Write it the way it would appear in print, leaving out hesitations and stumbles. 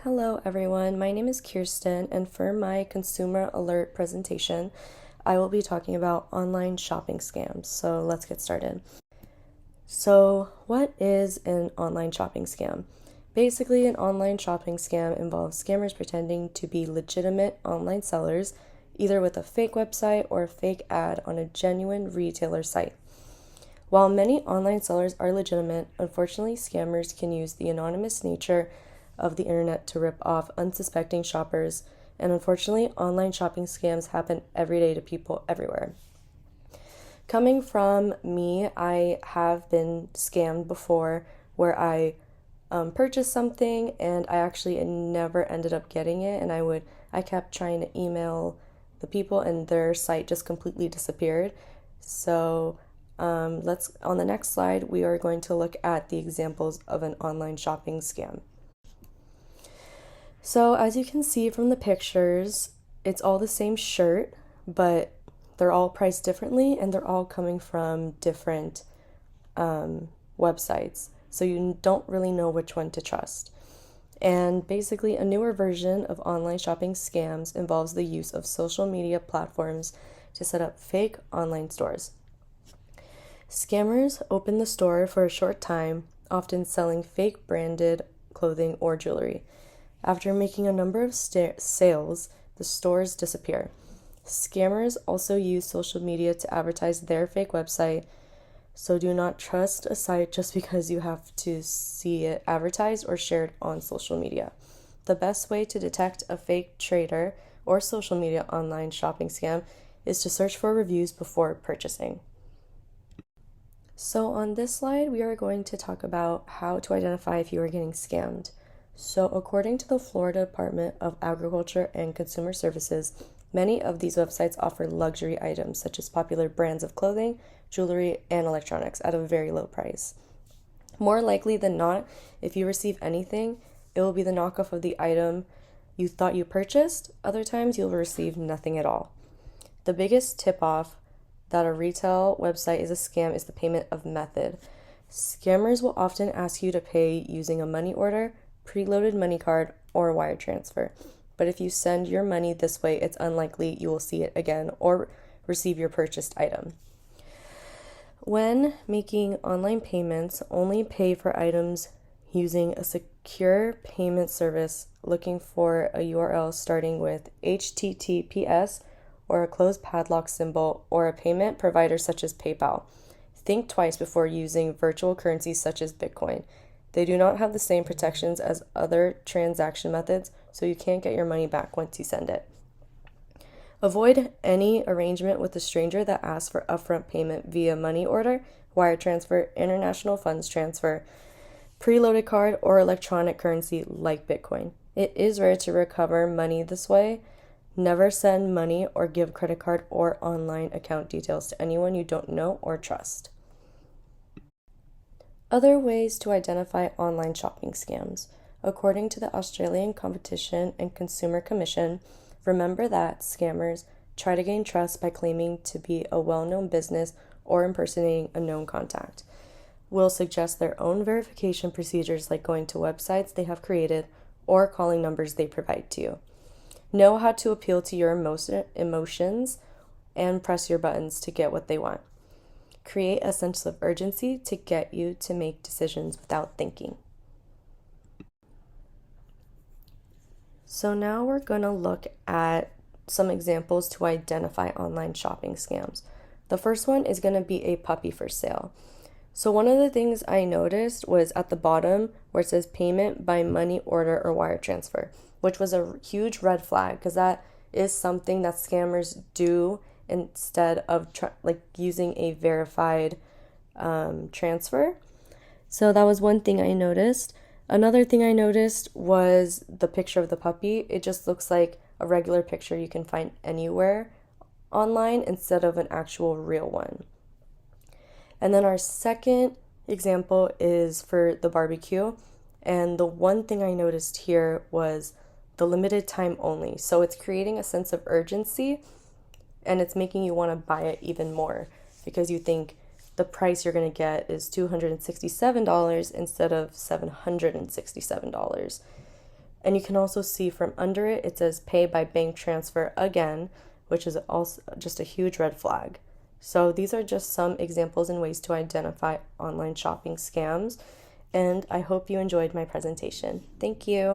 Hello everyone, my name is Kirsten, and for my consumer alert presentation, I will be talking about online shopping scams. So let's get started. So what is an online shopping scam? Basically, an online shopping scam involves scammers pretending to be legitimate online sellers, either with a fake website or a fake ad on a genuine retailer site. While many online sellers are legitimate, unfortunately, scammers can use the anonymous nature of the internet to rip off unsuspecting shoppers, and unfortunately, online shopping scams happen every day to people everywhere. Coming from me, I have been scammed before where I purchased something and I actually never ended up getting it, and I kept trying to email the people and their site just completely disappeared. So on the next slide, we are going to look at the examples of an online shopping scam. So as you can see from the pictures, it's all the same shirt, but they're all priced differently and they're all coming from different websites. So you don't really know which one to trust. And basically, a newer version of online shopping scams involves the use of social media platforms to set up fake online stores. Scammers open the store for a short time, often selling fake branded clothing or jewelry. After making a number of sales, the stores disappear. Scammers also use social media to advertise their fake website, so do not trust a site just because you have to see it advertised or shared on social media. The best way to detect a fake trader or social media online shopping scam is to search for reviews before purchasing. So on this slide, we are going to talk about how to identify if you are getting scammed. So according to the Florida Department of Agriculture and Consumer Services, many of these websites offer luxury items such as popular brands of clothing, jewelry, and electronics at a very low price. More likely than not, if you receive anything, it will be the knockoff of the item you thought you purchased. Other times, you'll receive nothing at all. The biggest tip-off that a retail website is a scam is the payment of method. Scammers will often ask you to pay using a money order, preloaded money card, or wire transfer. But if you send your money this way, it's unlikely you will see it again or receive your purchased item. When making online payments, only pay for items using a secure payment service, looking for a URL starting with HTTPS or a closed padlock symbol or a payment provider such as PayPal. Think twice before using virtual currencies such as Bitcoin. They do not have the same protections as other transaction methods, so you can't get your money back once you send it. Avoid any arrangement with a stranger that asks for upfront payment via money order, wire transfer, international funds transfer, preloaded card, or electronic currency like Bitcoin. It is rare to recover money this way. Never send money or give credit card or online account details to anyone you don't know or trust. Other ways to identify online shopping scams. According to the Australian Competition and Consumer Commission, remember that scammers try to gain trust by claiming to be a well-known business or impersonating a known contact. Will suggest their own verification procedures like going to websites they have created or calling numbers they provide to you. Know how to appeal to your emotions and press your buttons to get what they want. Create a sense of urgency to get you to make decisions without thinking. So now we're going to look at some examples to identify online shopping scams. The first one is going to be a puppy for sale. So one of the things I noticed was at the bottom where it says payment by money order or wire transfer, which was a huge red flag because that is something that scammers do instead of using a verified transfer. So that was one thing I noticed. Another thing I noticed was the picture of the puppy. It just looks like a regular picture you can find anywhere online instead of an actual real one. And then our second example is for the barbecue. And the one thing I noticed here was the limited time only. So it's creating a sense of urgency and it's making you want to buy it even more because you think the price you're going to get is $267 instead of $767. And you can also see from under it, it says pay by bank transfer again, which is also just a huge red flag. So these are just some examples and ways to identify online shopping scams. And I hope you enjoyed my presentation. Thank you.